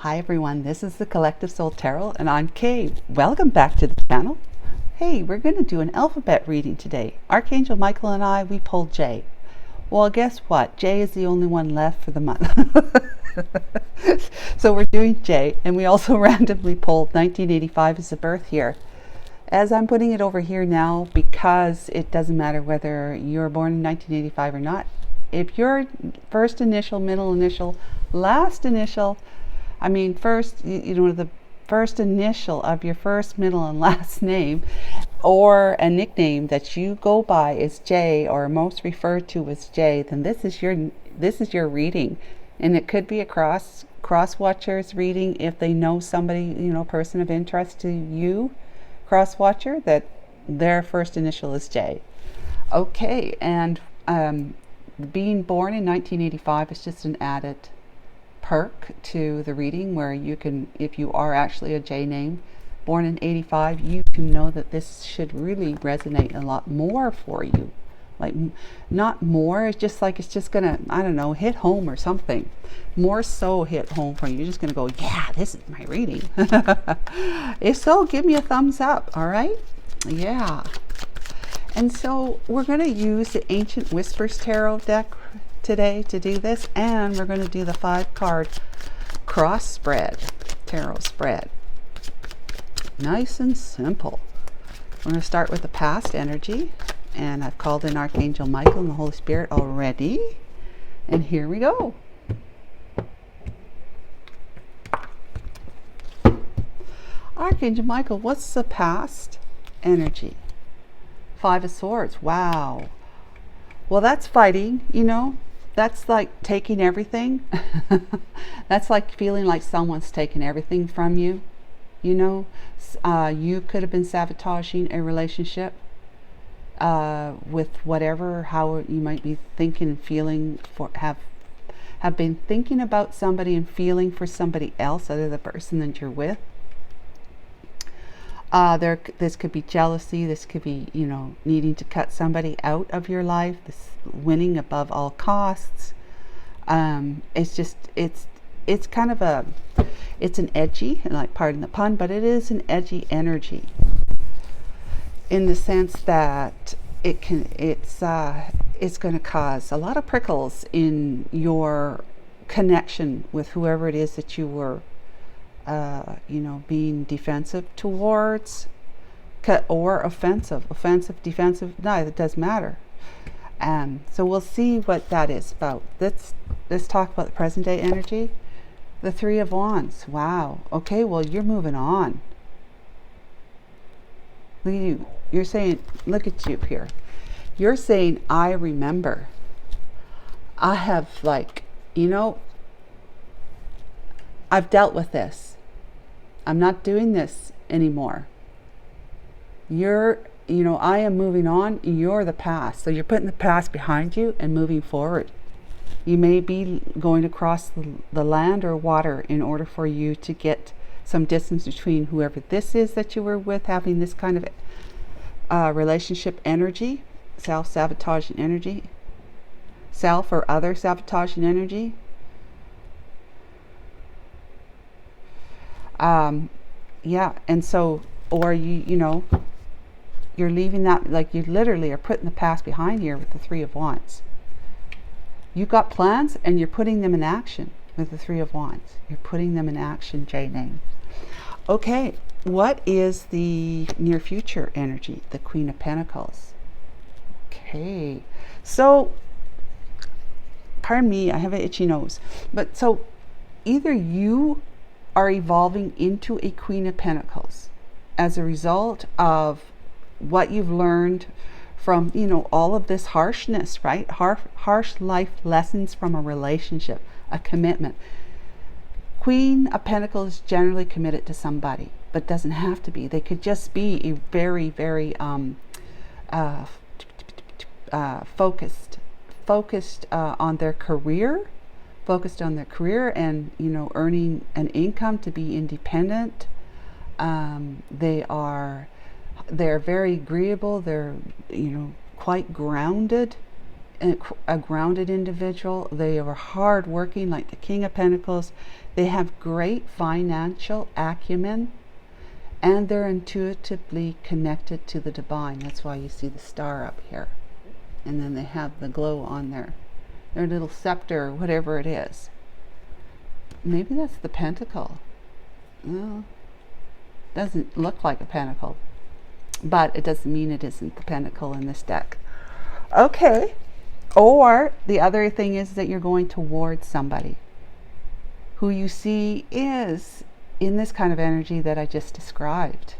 Hi everyone, this is the Collective Soul Tarot and I'm Kay. Welcome back to the channel. Hey, we're going to do an alphabet reading today. Archangel Michael and I, we pulled J. Well, guess what? J is the only one left for the month. So we're doing J, and we also randomly pulled 1985 as the birth year. As I'm putting it over here now, because it doesn't matter whether you're born in 1985 or not, if your first initial, middle initial, last initial, first, the first initial of your first, middle, and last name, or a nickname that you go by is J, or most referred to as J, then this is your reading, and it could be a cross watchers reading if they know somebody, person of interest to you, cross watcher, that their first initial is J. Okay, and being born in 1985 is just an added perk to the reading, where you can, if you are actually a J name born in 85, you can know that this should really resonate a lot more for you. Like, not more, it's just gonna, I don't know, hit home or something. More so hit home for you. You're just gonna go, yeah, this is my reading. If so, give me a thumbs up. All right, yeah. And so we're going to use the Ancient Whispers Tarot deck today to do this, and we're going to do the 5-card cross spread, tarot spread. Nice and simple. We're going to start with the past energy, and I've called in Archangel Michael and the Holy Spirit already, and here we go. Archangel Michael, what's the past energy? 5 of Swords. Wow. Well, that's fighting, that's like taking everything. That's like feeling like someone's taken everything from you. You could have been sabotaging a relationship with whatever, how you might be thinking and feeling for, have been thinking about somebody and feeling for somebody else other than the person that you're with. This could be jealousy. This could be, needing to cut somebody out of your life. This winning above all costs. It's kind of it's an edgy, like, pardon the pun, but it is an edgy energy, in the sense that it's going to cause a lot of prickles in your connection with whoever it is that you were being defensive towards, or offensive, defensive, neither, it doesn't matter. So we'll see what that is about. Let's talk about the present day energy. The 3 of Wands. Wow. Okay, well, you're moving on. Look at you. You're saying, look at you here. You're saying, I remember. I have, I've dealt with this. I'm not doing this anymore. I am moving on. You're the past. So you're putting the past behind you and moving forward. You may be going across the land or water in order for you to get some distance between whoever this is that you were with, having this kind of relationship energy, self-sabotaging energy, self or other sabotaging energy. Yeah, and so, or you're leaving that, like, you literally are putting the past behind here with the 3 of Wands. You've got plans and you're putting them in action with the 3 of Wands. You're putting them in action, J name. Okay, what is the near future energy? The Queen of Pentacles. Okay, so, pardon me, I have an itchy nose, but so either you are evolving into a Queen of Pentacles as a result of what you've learned from, all of this harshness, right? Harsh life lessons from a relationship, a commitment. Queen of Pentacles is generally committed to somebody, but doesn't have to be. They could just be a very, very focused on their career, and earning an income to be independent. They're very agreeable. They're quite grounded a grounded individual. They are hardworking, like the King of Pentacles. They have great financial acumen, and they're intuitively connected to the divine. That's why you see the star up here. And then they have the glow on their little scepter, or whatever it is. Maybe that's the pentacle. Well, doesn't look like a pentacle, but it doesn't mean it isn't the pentacle in this deck. Okay. Or the other thing is that you're going towards somebody who you see is in this kind of energy that I just described.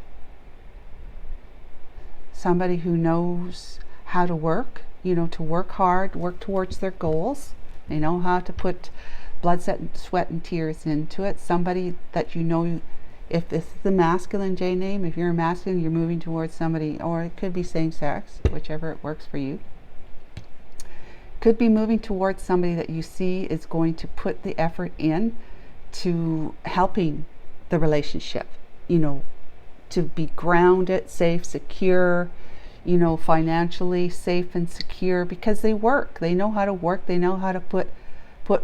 Somebody who knows how to work, to work hard, work towards their goals. They know how to put blood, sweat, and tears into it. Somebody that if this is the masculine J name, if you're a masculine, you're moving towards somebody, or it could be same sex, whichever it works for you. Could be moving towards somebody that you see is going to put the effort in to helping the relationship, to be grounded, safe, secure, financially safe and secure, because they work. They know how to work. They know how to put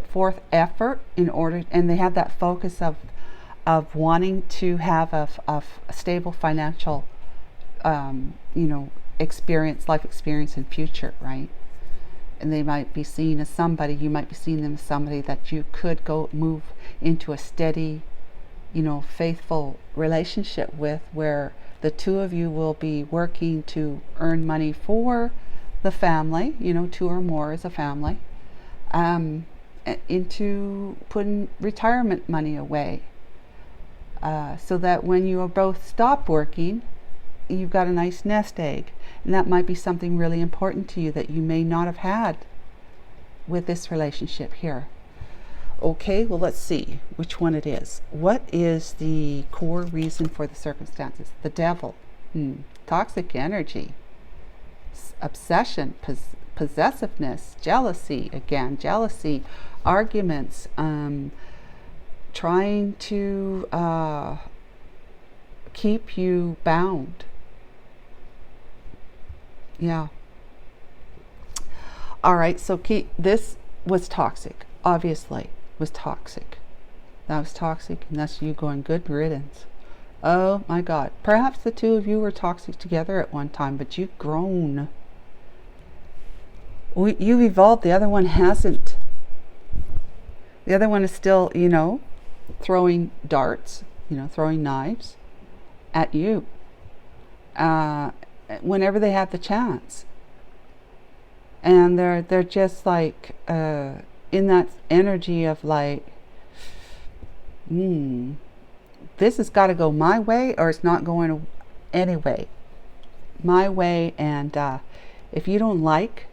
forth effort in order, and they have that focus of wanting to have a stable financial, life experience in future, right? And they might be seen as somebody, you might be seeing them as somebody that you could move into a steady, faithful relationship with, where the two of you will be working to earn money for the family, 2 or more as a family, into putting retirement money away, so that when you both stop working, you've got a nice nest egg. And that might be something really important to you that you may not have had with this relationship here. Okay, well, let's see which one it is. What is the core reason for the circumstances? The devil. Toxic energy. Obsession. Possessiveness. Jealousy. Again, jealousy. Arguments. Trying to keep you bound. Yeah. All right, so this was toxic. Obviously was toxic. That was toxic, and that's you going, good riddance. Oh my God. Perhaps the two of you were toxic together at one time, but you've grown. You've evolved. The other one hasn't. The other one is still, throwing darts, throwing knives at you whenever they have the chance. And they're just like in that energy of like, this has got to go my way, or it's not going anyway. My way, and if you don't like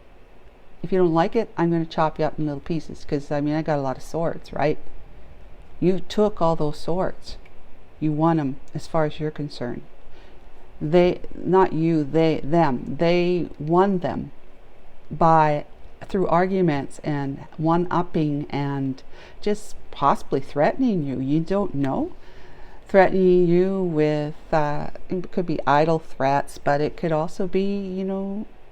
it, I'm going to chop you up in little pieces, because I got a lot of swords, right? You took all those swords. You won them as far as you're concerned. They won them through arguments and one-upping and just possibly threatening you. You don't know. Threatening you with, it could be idle threats, but it could also be,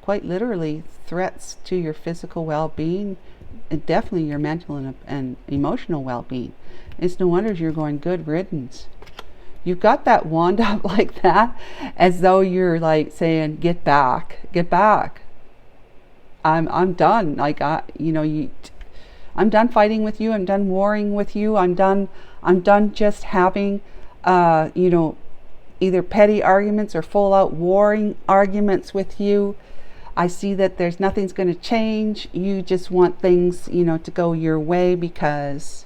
quite literally threats to your physical well-being, and definitely your mental and emotional well-being. It's no wonder you're going, good riddance. You've got that wand up like that, as though you're like saying, get back. I'm done. Like, I'm done fighting with you. I'm done warring with you. I'm done just having, either petty arguments or full out warring arguments with you. I see that nothing's going to change. You just want things, to go your way because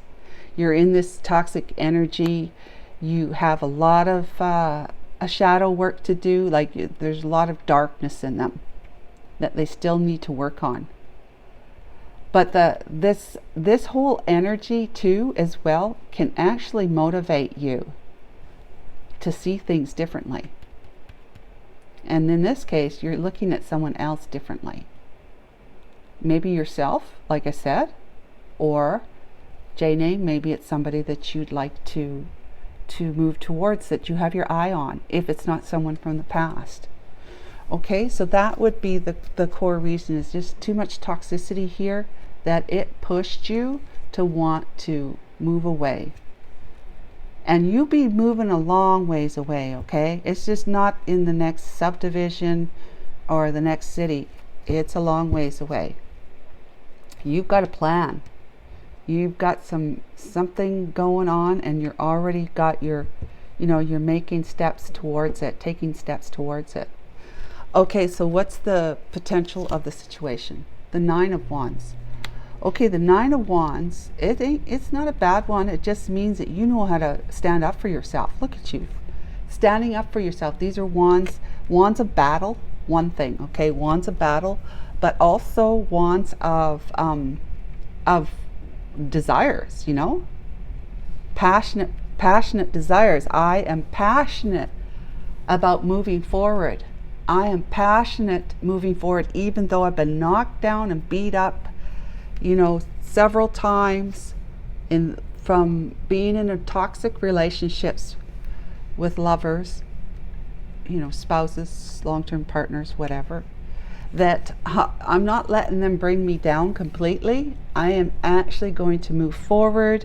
you're in this toxic energy. You have a lot of a shadow work to do. Like, there's a lot of darkness in them that they still need to work on. But this whole energy too, as well, can actually motivate you to see things differently. And in this case, you're looking at someone else differently. Maybe yourself, like I said, or J-name, maybe it's somebody that you'd like to move towards, that you have your eye on, if it's not someone from the past. Okay, so that would be the core reason, is just too much toxicity here that it pushed you to want to move away. And you be moving a long ways away, okay? It's just not in the next subdivision or the next city. It's a long ways away. You've got a plan. You've got something going on, and you're already got your, you're making steps towards it, taking steps towards it. Okay, so what's the potential of the situation? The Nine of Wands. Okay, the Nine of Wands, it's not a bad one. It just means that you know how to stand up for yourself. Look at you, standing up for yourself. These are wands of battle, one thing, okay? Wands of battle, but also wands of desires, passionate desires. I am passionate about moving forward. I am passionate moving forward, even though I've been knocked down and beat up, several times from being in a toxic relationships with lovers, spouses, long-term partners, whatever, that I'm not letting them bring me down completely. I am actually going to move forward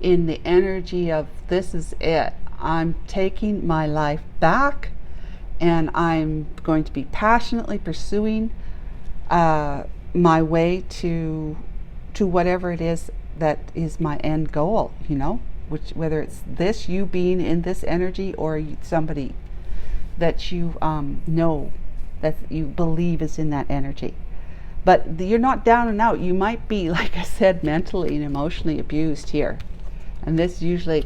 in the energy of, this is it. I'm taking my life back, and I'm going to be passionately pursuing my way to whatever it is that is my end goal, whether it's you being in this energy, or somebody that you know, that you believe is in that energy. But you're not down and out. You might be, like I said, mentally and emotionally abused here. And they usually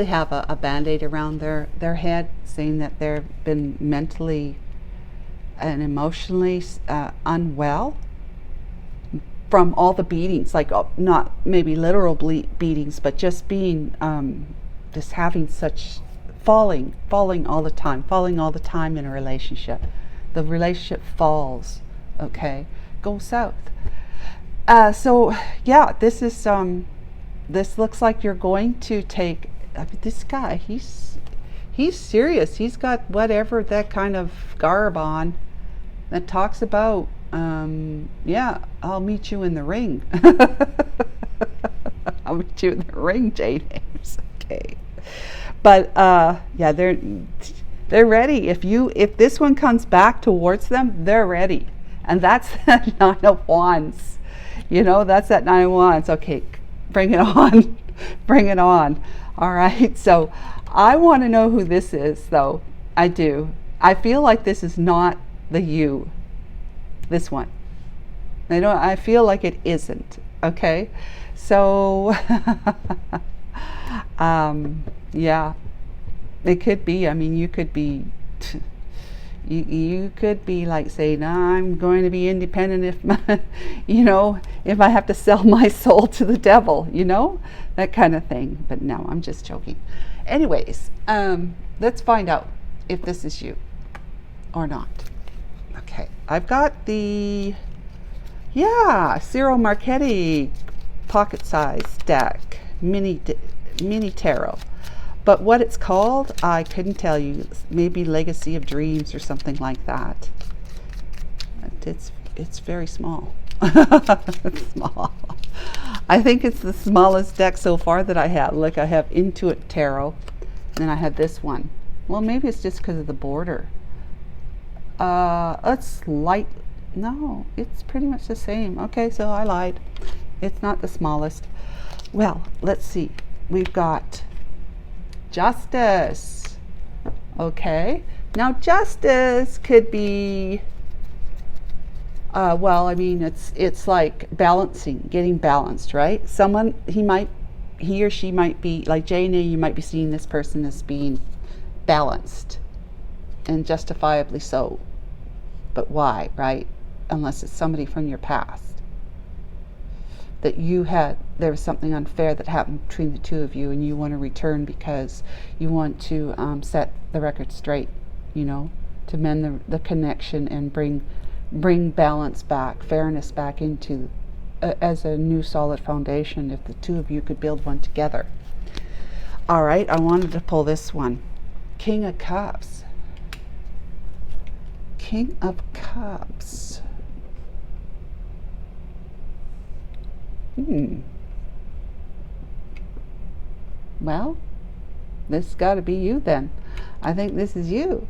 have a band-aid around their head, saying that they've been mentally and emotionally unwell from all the beatings, like not maybe literal beatings, but just being just having such falling all the time in a relationship. The relationship falls, okay, goes south. So yeah, this is this looks like you're going to take, this guy, he's serious. He's got whatever that kind of garb on that talks about, yeah, I'll meet you in the ring. I'll meet you in the ring, James. Okay. But yeah, they're ready. If this one comes back towards them, they're ready. And that's that Nine of Wands. That's that Nine of Wands. Okay, bring it on. Bring it on. All right. So I want to know who this is, though. I do. I feel like this is not the you. This one. I feel like it isn't. Okay. So yeah, it could be. I mean, you could be you could be like saying, I'm going to be independent if if I have to sell my soul to the devil, that kind of thing. But no, I'm just joking. Anyways, let's find out if this is you or not. Okay, I've got the Ciro Marchetti pocket size deck, mini tarot. But what it's called, I couldn't tell you. Maybe Legacy of Dreams or something like that. It's very small. It's small. I think it's the smallest deck so far that I have. Look, I have Intuit Tarot, and then I have this one. Well, maybe it's just because of the border. It's light. No, it's pretty much the same. Okay, so I lied. It's not the smallest. Well, let's see. We've got Justice. Okay, now Justice could be well, I mean, it's like balancing, getting balanced, right? Someone, he or she might be like Jane. You might be seeing this person as being balanced, and justifiably so. But why, right? Unless it's somebody from your past that there was something unfair that happened between the two of you, and you want to return because you want to set the record straight, to mend the connection and bring balance back, fairness back into as a new solid foundation, if the two of you could build one together. All right, I wanted to pull this one. King of Cups. King of Cups. Well, this has got to be you then. I think this is you.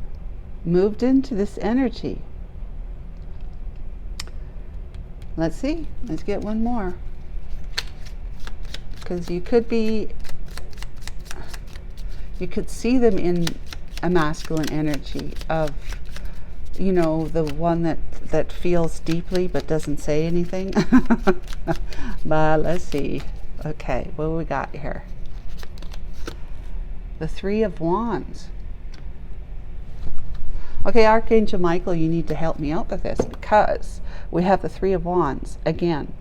Moved into this energy. Let's see. Let's get one more. Because you could see them in a masculine energy of, you know, the one that feels deeply but doesn't say anything. But let's see. Okay, what do we got here? The Three of Wands. Okay, Archangel Michael, you need to help me out with this, because we have the Three of Wands again.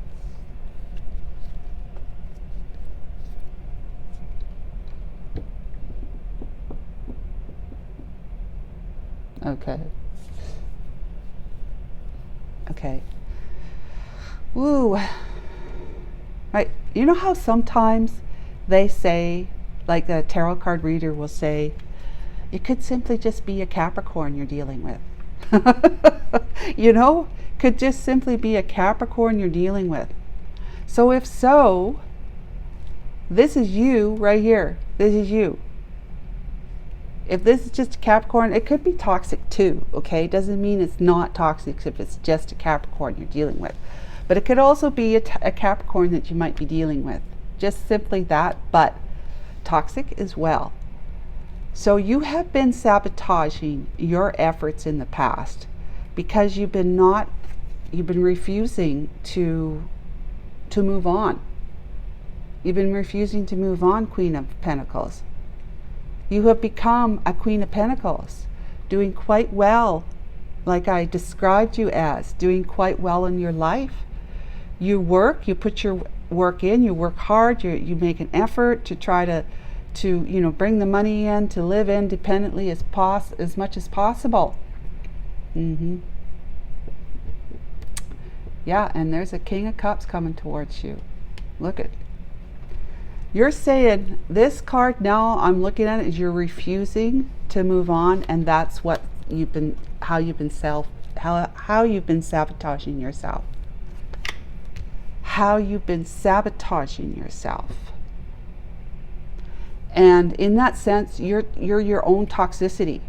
Okay. Okay. Ooh. Right. You know how sometimes they say, like a tarot card reader will say, it could simply just be a Capricorn you're dealing with. You know, could just simply be a Capricorn you're dealing with. So if so, this is you right here. This is you. If this is just a Capricorn, it could be toxic too, okay? Doesn't mean it's not toxic if it's just a Capricorn you're dealing with. But it could also be a Capricorn that you might be dealing with. Just simply that, but toxic as well. So you have been sabotaging your efforts in the past because you've been refusing to move on. You've been refusing to move on, Queen of Pentacles. You have become a Queen of Pentacles, doing quite well, like I described you as, doing quite well in your life. You work, you put your work in, you work hard, you make an effort to try to you know, bring the money in, to live independently as much as possible. Yeah, and there's a King of Cups coming towards you. Look at. You're saying, this card now I'm looking at it, is you're refusing to move on, and that's what how you've been sabotaging yourself. How you've been sabotaging yourself. And in that sense, you're your own toxicity.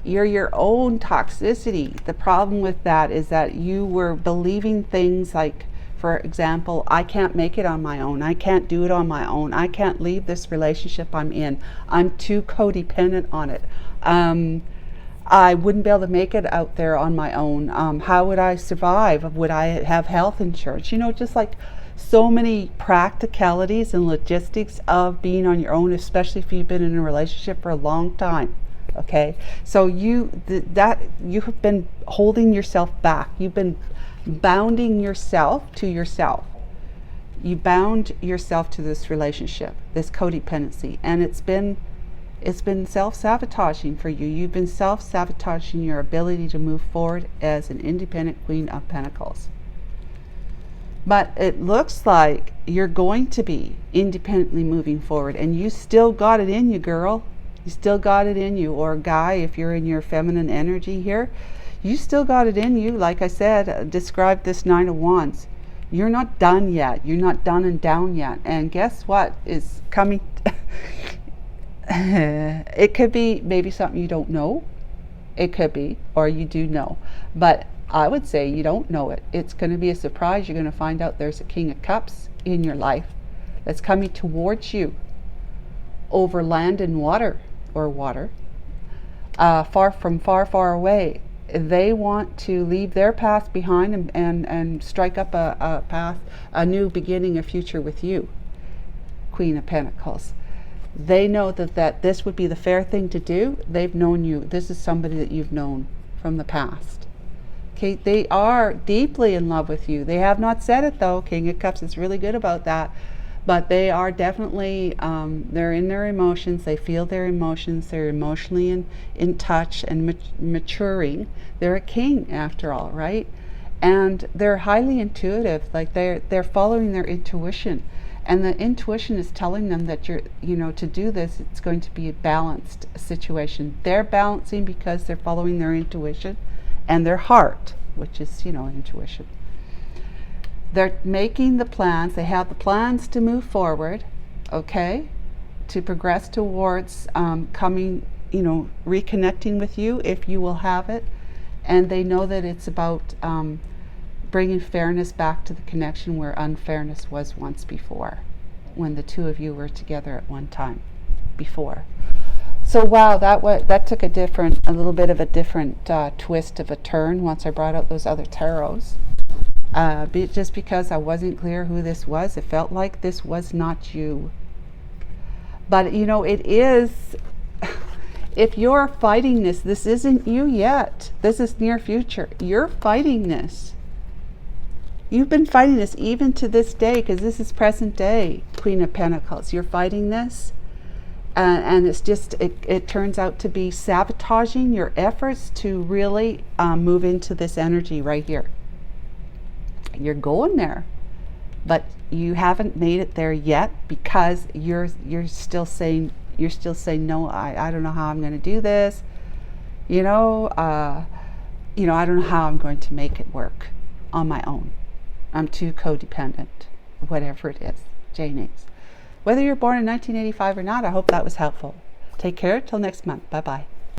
You're your own toxicity. The problem with that is that you were believing things like, for example, I can't make it on my own. I can't do it on my own. I can't leave this relationship I'm in. I'm too codependent on it. I wouldn't be able to make it out there on my own. How would I survive? Would I have health insurance? You know, just like so many practicalities and logistics of being on your own, especially if you've been in a relationship for a long time. Okay, so you have been holding yourself back. You've been bounding yourself to yourself. You bound yourself to this relationship, this codependency, and it's been self-sabotaging for you. You've been self-sabotaging your ability to move forward as an independent Queen of Pentacles. But it looks like you're going to be independently moving forward, and you still got it in you, girl. You still got it in you. Or guy, if you're in your feminine energy here, you still got it in you. Like I said, describe this Nine of Wands. You're not done yet. You're not done and down yet. And guess what is coming? It could be maybe something you don't know. It could be, or you do know. But I would say you don't know it. It's going to be a surprise. You're going to find out there's a King of Cups in your life that's coming towards you over land and water, or water, far away. They want to leave their past behind and strike up a path, a new beginning, a future with you, Queen of Pentacles. They know that this would be the fair thing to do. They've known you. This is somebody that you've known from the past. Okay, they are deeply in love with you. They have not said it though. King of Cups is really good about that. But they are definitely, they're in their emotions. They feel their emotions. They're emotionally in touch and maturing. They're a king after all, right? And they're highly intuitive. Like they're following their intuition. And the intuition is telling them that to do this, it's going to be a balanced situation. They're balancing because they're following their intuition. and their heart, which is, you know, intuition. They're making the plans. They have the plans to move forward, okay, to progress towards coming, you know, reconnecting with you if you will have it. And they know that it's about bringing fairness back to the connection where unfairness was once before, when the two of you were together at one time before. So wow, that took a little bit of a different twist of a turn once I brought out those other tarots. Just because I wasn't clear who this was, it felt like this was not you. But you know, it is. If you're fighting this isn't you yet. This is near future. You're fighting this. You've been fighting this even to this day, because this is present day, Queen of Pentacles. You're fighting this. And it's just, it turns out to be sabotaging your efforts to really move into this energy right here. You're going there, but you haven't made it there yet, because you're still saying no. I don't know how I'm going to do this. I don't know how I'm going to make it work on my own. I'm too codependent. Whatever it is, Jane. Whether you're born in 1985 or not, I hope that was helpful. Take care till next month. Bye-bye.